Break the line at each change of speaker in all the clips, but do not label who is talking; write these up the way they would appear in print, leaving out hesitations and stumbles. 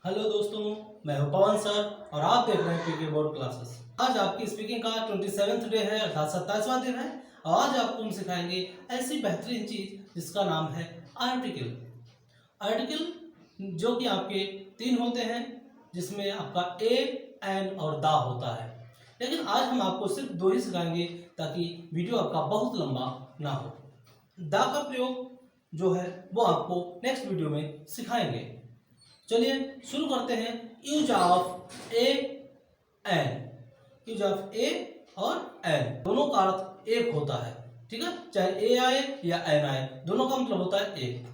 Hello दोस्तों, मैं हूं पवन सर और आप देख रहे हैं पीके बोर्ड क्लासेस। आज आपकी स्पीकिंग का 27वां डे है अर्थात 27वां दिन है और आज आपको हम सिखाएंगे ऐसी बेहतरीन चीज जिसका नाम है आर्टिकल। आर्टिकल जो कि आपके 3 होते हैं, जिसमें आपका ए, एन और दा होता है, लेकिन आज हम आपको सिर्फ 2 ही सिखाएंगे ताकि वीडियो आपका बहुत लंबा ना हो। दा का प्रयोग जो है वो आपको नेक्स्ट वीडियो में सिखाएंगे। चलिए शुरू करते हैं। Use of A N. Use of A और एन दोनों का अर्थ एक होता है, ठीक है। चाहे ए आए या एन आए, दोनों का मतलब होता है एक।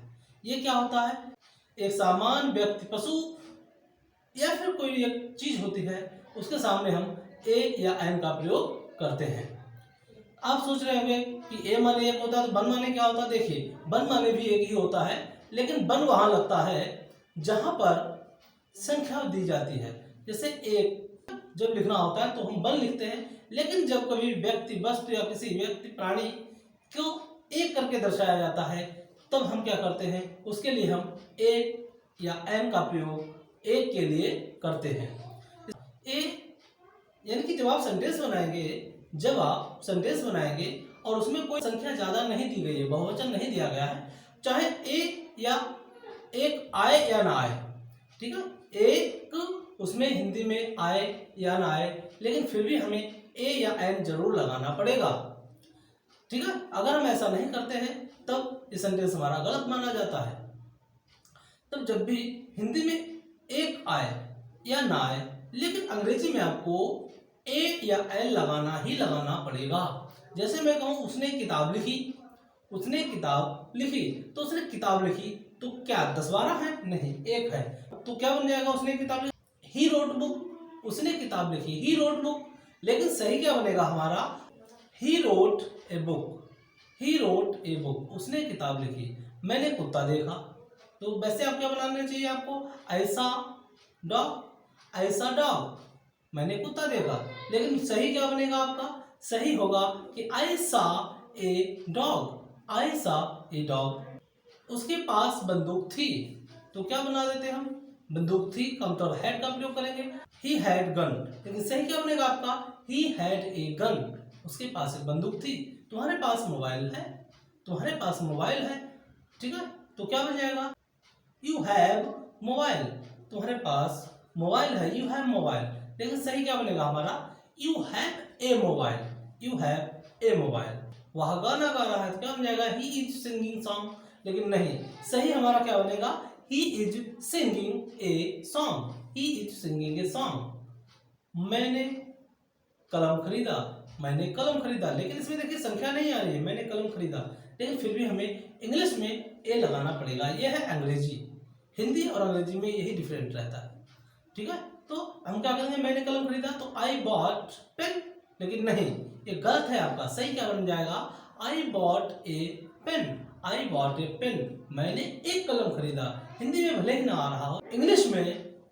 ये क्या होता है? एक सामान्य व्यक्ति, पशु या फिर कोई एक चीज होती है, उसके सामने हम ए या एन का प्रयोग करते हैं। आप सोच रहे होंगे कि ए माने एक होता है तो बन माने क्या होता है। देखिए, बन माने भी एक ही होता है, लेकिन बन वहां लगता है जहां पर संख्या दी जाती है। जैसे एक जब लिखना होता है तो हम बन लिखते हैं, लेकिन जब कभी व्यक्ति, वस्तु या किसी व्यक्ति, प्राणी को एक करके दर्शाया जाता है तब हम क्या करते हैं, उसके लिए हम ए या एन का प्रयोग एक के लिए करते हैं। ए यानी कि जब आप सेंटेंस बनाएंगे और उसमें कोई संख्या ज्यादा नहीं दी गई है, बहुवचन नहीं दिया गया है, चाहे ए या एक आए या ना आए, ठीक है। एक उसमें हिंदी में आए या ना आए, लेकिन फिर भी हमें ए या एन जरूर लगाना पड़ेगा, ठीक है। अगर हम ऐसा नहीं करते हैं तब ये सेंटेंस हमारा गलत माना जाता है। तब जब भी हिंदी में एक आए या ना आए, लेकिन अंग्रेजी में आपको ए या एन लगाना ही लगाना पड़ेगा। जैसे मैं कहूं उसने किताब लिखी, उसने किताब लिखी, तो उसने किताब लिखी तो क्या 10-12 है? नहीं, एक है। तो क्या बन जाएगा? उसने किताब लिखी। ही रोट बुक, उसने किताब लिखी, ही रोट बुक। लेकिन सही क्या बनेगा हमारा? He wrote a book, he wrote a book. उसने किताब लिखी, मैंने कुत्ता देखा। तो वैसे आप क्या बनाना चाहिए आपको? ऐसा डॉग, ऐसा डॉग, मैंने कुत्ता देखा। लेकिन सही क्या बनेगा आपका? सही होगा कि I saw a dog, I saw a dog. उसके पास बंदूक थी, तो क्या बना देते हम? बंदूक थी का मतलब हैड का प्रयोग करेंगे। ही हैड गन, लेकिन सही क्या बनेगा आपका? He had a gun. उसके पास एक बंदूक थी। तुम्हारे पास मोबाइल है, तुम्हारे पास मोबाइल है, ठीक है। तो क्या बन जाएगा? यू हैव मोबाइल, तुम्हारे पास मोबाइल है, यू हैव मोबाइल। लेकिन सही क्या बनेगा हमारा? You have a mobile, you have a mobile. वह गाना गा रहा है, तो क्या बन जाएगा? He is singing song. लेकिन नहीं, सही हमारा क्या बनेगा? He is singing a song, he is singing a song. मैंने कलम खरीदा, मैंने कलम खरीदा। लेकिन इसमें देखिए संख्या नहीं आ रही है, मैंने कलम खरीदा, लेकिन फिर भी हमें इंग्लिश में ए लगाना पड़ेगा। यह है अंग्रेजी। हिंदी और अंग्रेजी में यही डिफरेंट रहता है, ठीक है। तो हम क्या करेंगे? मैंने कलम खरीदा तो आई बॉट पेन। लेकिन नहीं, ये गलत है आपका। सही क्या बन जाएगा? I bought a pen, I bought a pen. मैंने एक कलम खरीदा। हिंदी में भले ही ना आ रहा हो, इंग्लिश में,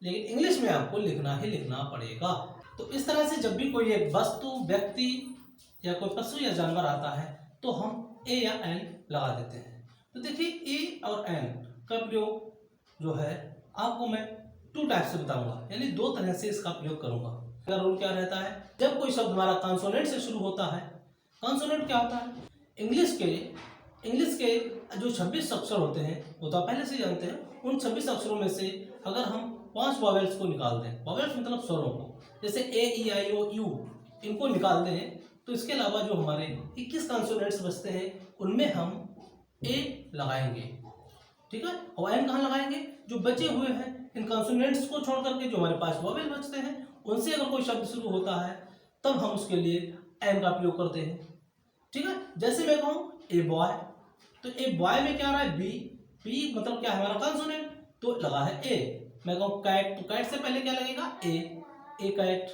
लेकिन इंग्लिश में आपको लिखना ही लिखना पड़ेगा। तो इस तरह से जब भी कोई एक वस्तु, व्यक्ति या कोई पशु या जानवर आता है तो हम ए या एन लगा देते हैं। तो देखिए, ए और एन का प्रयोग जो है आपको मैं 2 टाइप से बताऊंगा, यानी 2 तरह से इसका प्रयोग करूंगा। इसका रूल क्या रहता है? जब कोई शब्द हमारा कॉन्सोनेंट से शुरू होता है, कॉन्सोनेंट क्या होता है? इंग्लिश के जो 26 अक्षर होते हैं वो तो आप पहले से जानते हैं। उन 26 अक्षरों में से अगर हम 5 वॉवेल्स को निकाल दें, वॉवेल्स मतलब स्वरों को, जैसे ए, ई, आई, ओ, यू, इनको निकाल दें, तो इसके अलावा जो हमारे 21 कॉन्सोनेंट्स बचते हैं उनमें हम ए लगाएंगे, ठीक है। और एन कहाँ लगाएंगे? जो बचे हुए हैं इन कॉन्सोनेंट्स को छोड़ करके जो हमारे पास वॉवेल बचते हैं, उनसे अगर कोई शब्द शुरू होता है तब हम उसके लिए एन का प्रयोग करते हैं, ठीक है। जैसे मैं कहूँ ए बॉय, तो ए बॉय में क्या आ रहा है? बी, बी मतलब क्या है हमारा? कॉन्सोनेंट, तो लगा है ए। मैं कहूँ कैट, तो कैट से पहले क्या लगेगा? ए कैट।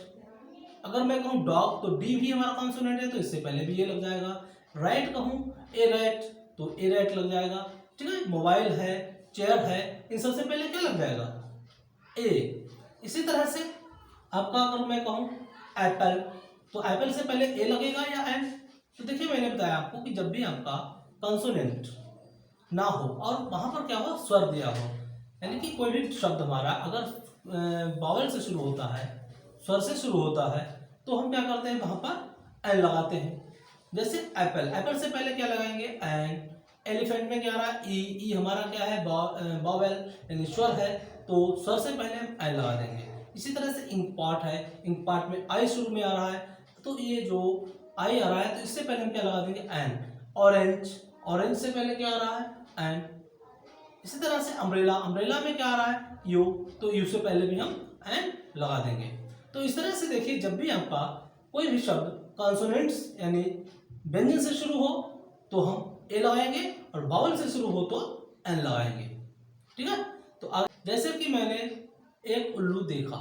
अगर मैं कहूँ डॉग, तो डी भी हमारा कॉन्सोनेंट है, तो इससे पहले भी ये लग जाएगा। राइट कहूँ ए रैट, तो ए रैट लग जाएगा, ठीक है। मोबाइल है, चेयर है, इन सबसे पहले क्या लग जाएगा? ए। इसी तरह से आपका अगर मैं कहूँ एप्पल, तो एप्पल से पहले ए लगेगा या एन? तो देखिए, मैंने बताया आपको कि जब भी आपका कॉन्सोनेंट ना हो और वहां पर क्या हो? स्वर दिया हो, यानी कि कोई भी शब्द हमारा अगर बावल से शुरू होता है, स्वर से शुरू होता है, तो हम क्या करते हैं वहां पर एन लगाते हैं। जैसे एप्पल, एप्पल से पहले क्या लगाएंगे एन। एलिफेंट में क्या आ रहा है ई, ई हमारा क्या है बावल यानी स्वर है, तो स्वर से पहले हम एन लगा देंगे। इसी तरह से इंक पार्ट है, इंक पार्ट में आई शुरू में आ रहा है, तो ये जो आई आ रहा है तो इससे पहले हम क्या लगा देंगे एन। ऑरेंज, ऑरेंज से पहले क्या आ रहा है एन। इसी तरह से अम्ब्रेला, अम्ब्रेला में क्या आ रहा है यू, तो यू से पहले भी हम एन लगा देंगे। तो इस तरह से देखिए जब भी आपका कोई भी शब्द कॉन्सोनेंट्स यानी व्यंजन से शुरू हो तो हम ए लगाएंगे और बावल से शुरू हो तो एन लगाएंगे। ठीक है, तो जैसे कि मैंने एक उल्लू देखा,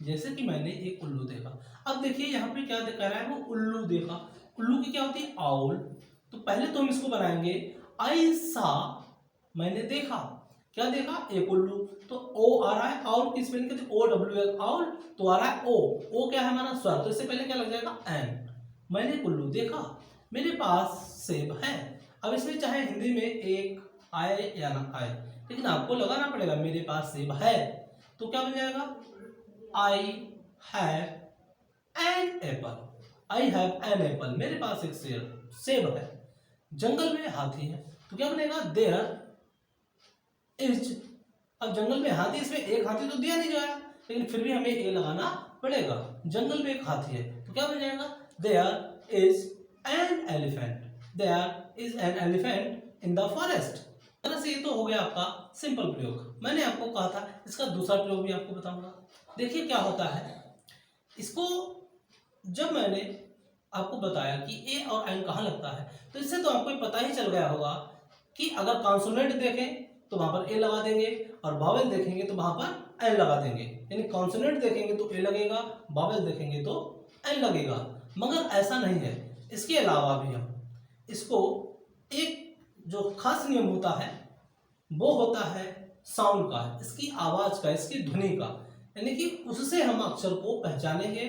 जैसे कि मैंने एक उल्लू देखा। अब देखिए यहाँ पे क्या कह रहा है वो उल्लू देखा। उल्लू की क्या होती है आउल। तो पहले तो हम इसको बनाएंगे आई सा, मैंने देखा, क्या देखा एक उल्लू, तो ओ आ रहा है, आउल की स्पेलिंग कहते हैं ओ डब्ल्यू एल आउल, तो आ रहा है ओ क्या है हमारा स्वर, तो इससे पहले क्या लग जाएगा एन। मैंने एक उल्लू देखा, मेरे पास सेब है। अब इसमें चाहे हिंदी में एक आए या ना आए, लेकिन आपको लगाना पड़ेगा मेरे पास सेब है, तो क्या बन जाएगा I have an apple. I have an apple, मेरे पास एक सेब है। जंगल में हाथी है, तो क्या बनेगा देयर इज। अब जंगल में हाथी, इसमें एक हाथी तो दिया नहीं गया, लेकिन फिर भी हमें ए लगाना पड़ेगा। जंगल में एक हाथी है, तो क्या बन जाएगा there is an elephant, there is an elephant in the forest. तरह से ये तो हो गया आपका सिंपल प्रयोग। मैंने आपको कहा था इसका दूसरा प्रयोग भी आपको बताऊंगा। देखिए क्या होता है, इसको जब मैंने आपको बताया कि ए और एन कहाँ लगता है, तो इससे तो आपको पता ही चल गया होगा कि अगर कॉन्सोनेंट देखें तो वहां पर ए लगा देंगे और बावल देखेंगे तो वहां पर एन लगा देंगे। यानी कॉन्सोनेंट देखेंगे तो ए लगेगा, बावल देखेंगे तो एन लगेगा। मगर ऐसा नहीं है, इसके अलावा भी हम इसको एक जो खास नियम होता है वो होता है साउंड का, इसकी आवाज का, इसकी ध्वनि का, यानी कि उससे हम अक्षर को पहचानेंगे,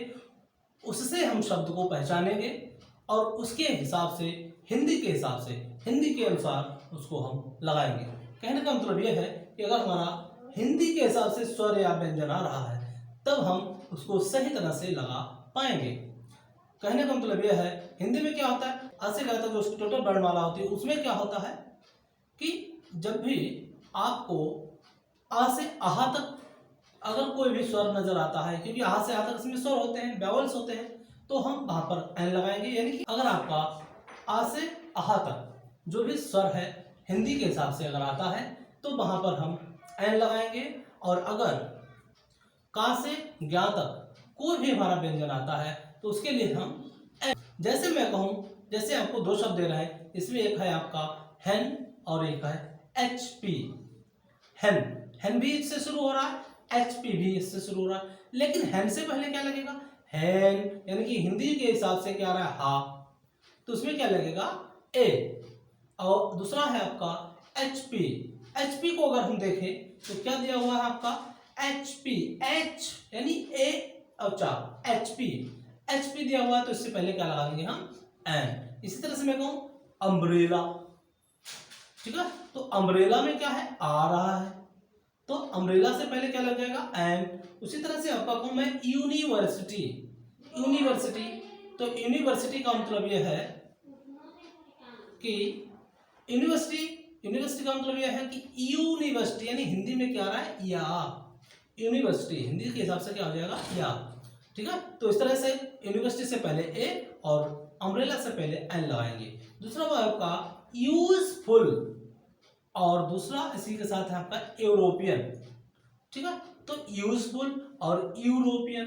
उससे हम शब्द को पहचानेंगे और उसके हिसाब से हिंदी के हिसाब से हिंदी के अनुसार उसको हम लगाएंगे। कहने का मतलब यह है कि अगर हमारा हिंदी के हिसाब से स्वर या व्यंजन आ रहा है तब हम उसको सही तरह से लगा पाएंगे। कहने का मतलब यह है हिंदी में क्या होता है आ से कहता है जो टोटल वर्णमाला होती है, उसमें क्या होता है कि जब भी आपको आ से आहा तक अगर कोई भी स्वर नजर आता है, क्योंकि आ से आ तक इसमें स्वर होते हैं, वेवल्स होते हैं, तो हम वहां पर एन लगाएंगे। यानी कि अगर आपका आ से आहा तक जो भी स्वर है हिंदी के हिसाब से अगर आता है तो वहां पर हम एन लगाएंगे, और अगर का से ज्ञा तक कोई भी हमारा व्यंजन आता है तो उसके लिए हम एन। जैसे मैं कहूं, जैसे आपको दो शब्द दे रहे हैं, इसमें एक है आपका हेन और एक है एच पी। हेन, हेन भी इससे शुरू हो रहा है, एच पी भी इससे शुरू हो रहा है, लेकिन हेन से पहले क्या लगेगा हेन, यानी कि हिंदी के हिसाब से क्या आ रहा है हा, तो उसमें क्या लगेगा ए। और दूसरा है आपका एच पी। एच पी को अगर हम देखें तो क्या दिया हुआ है आपका एच पी, एच यानी ए और चार एच पी, एच पी दिया हुआ है, तो इससे पहले क्या लगा देंगे हम एन। इसी तरह से मैं कहूं अम्ब्रेला, ठीक है, तो अम्ब्रेला में क्या है आ रहा है, तो अम्ब्रेला से पहले क्या लग जाएगा एन। उसी तरह से आपका कहूं मैं यूनिवर्सिटी, यूनिवर्सिटी, तो यूनिवर्सिटी का मतलब यह है कि यूनिवर्सिटी का मतलब यह है कि यूनिवर्सिटी, यानी हिंदी में क्या आ रहा है या, यूनिवर्सिटी हिंदी के हिसाब से क्या हो जाएगा या। ठीक है, तो इस तरह से यूनिवर्सिटी से पहले ए और अम्ब्रेला से पहले एन लगाएंगे। दूसरा वो आपका यूजफुल, और दूसरा इसी के साथ है आपका यूरोपियन। ठीक है, तो यूजफुल और यूरोपियन,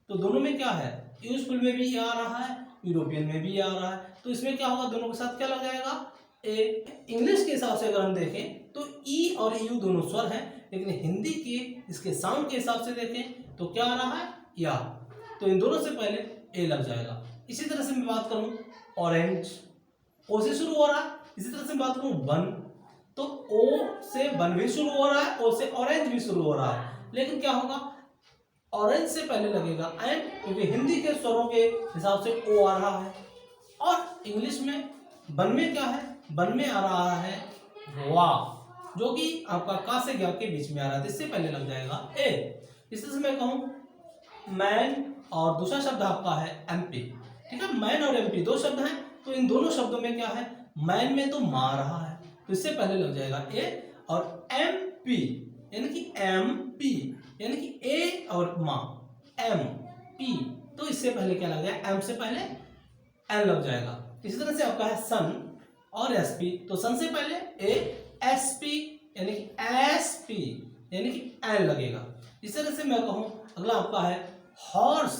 तो दोनों में क्या है यूजफुल में भी आ रहा है, यूरोपियन में भी आ रहा है, तो इसमें क्या होगा दोनों के साथ क्या लग जाएगा ए। इंग्लिश के हिसाब से अगर हम देखें तो ई और यू दोनों स्वर हैं, लेकिन हिंदी के इसके साउंड के हिसाब से देखें तो क्या आ रहा है या, तो इन दोनों से पहले ए लग जाएगा। इसी तरह से मैं बात करूं ऑरेंज, ओ से शुरू हो रहा है। इसी तरह से बात करूं वन, तो ओ से वन भी शुरू हो रहा है, ओ से ऑरेंज भी शुरू हो रहा है, लेकिन क्या होगा ऑरेंज से पहले लगेगा एन, क्योंकि हिंदी के स्वरों के हिसाब से ओ आ रहा है। और इंग्लिश में वन में क्या है, वन में आ रहा है वाह, जो कि आपका का से ज्ञा के बीच में आ रहा है, इससे पहले लग जाएगा ए। इसी से मैं कहूँ मैन और दूसरा शब्द आपका है एमपी। ठीक है, मैन और एमपी दो शब्द हैं, तो इन दोनों शब्दों में क्या है, मैन में तो मार रहा है तो इससे पहले लग जाएगा ए, और एमपी यानी कि एमपी यानी कि ए और माँ एम पी, तो इससे पहले क्या लग जाएगा, एम से पहले एन लग जाएगा। इसी तरह से आपका है सन और एसपी, तो सन से पहले ए, एसपी यानी कि एसपी यानी कि एन लगेगा। इस तरह से मैं कहूँ अगला आपका है हॉर्स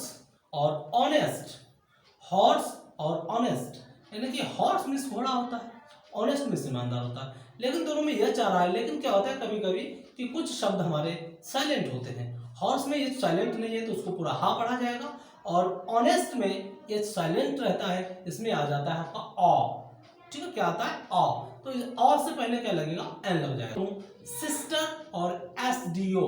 और ऑनेस्ट। हॉर्स और ऑनेस्ट यानी कि हॉर्स मीन्स घोड़ा होता है, ऑनेस्ट मीन्स ईमानदार होता है, लेकिन दोनों में यह चाह रहा है। लेकिन क्या होता है कभी कभी कि कुछ शब्द हमारे साइलेंट होते हैं, हॉर्स में ये साइलेंट नहीं है तो उसको पूरा हा पढ़ा जाएगा, और ऑनेस्ट में ये साइलेंट रहता है, इसमें आ जाता है आपका ऑ। ठीक है, क्या आता है ऑ, तो ऑ से पहले क्या लगेगा, एन लग जाएगा। तो सिस्टर और एसडीओ,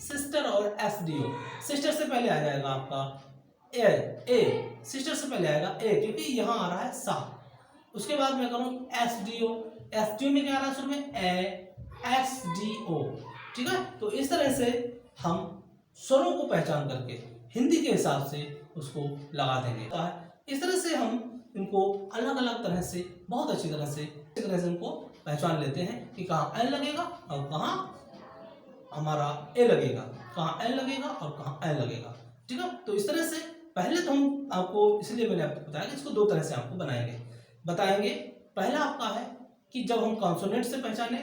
सिस्टर और एसडीओ, सिस्टर से पहले आ जाएगा आपका ए, सिस्टर से पहले आएगा ए क्योंकि यहाँ आ रहा है सा। उसके बाद मैं करूँ एसडीओ, एसडीओ में क्या आ रहा है शुरू में ए, एसडीओ। ठीक है, तो इस तरह से हम स्वरों को पहचान करके हिंदी के हिसाब से उसको लगा देंगे। इस तरह से हम इनको अलग अलग तरह से बहुत अच्छी तरह से इनको पहचान लेते हैं कि कहाँ एन लगेगा और कहाँ हमारा ए लगेगा, कहाँ एन लगेगा और कहाँ एन लगेगा। ठीक है, तो इस तरह से पहले तो हम आपको, इसलिए मैंने आपको बताया कि इसको दो तरह से आपको बताएंगे। पहला आपका है कि जब हम कॉन्सोनेंट से पहचाने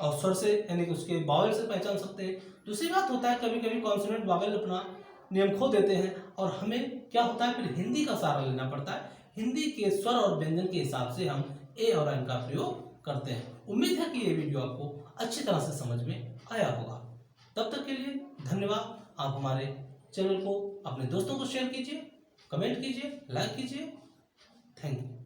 और स्वर से यानी कि उसके बावल से पहचान सकते हैं। दूसरी बात होता है कभी कभी कॉन्सोनेंट बावल अपना नियम खो देते हैं और हमें क्या होता है फिर हिंदी का सहारा लेना पड़ता है। हिंदी के स्वर और व्यंजन के हिसाब से हम ए और एन का प्रयोग करते हैं। उम्मीद है कि ये वीडियो आपको अच्छी तरह से समझ में आया होगा। तब तक के लिए धन्यवाद। आप हमारे चैनल को अपने दोस्तों को शेयर कीजिए, कमेंट कीजिए, लाइक कीजिए। Thank you.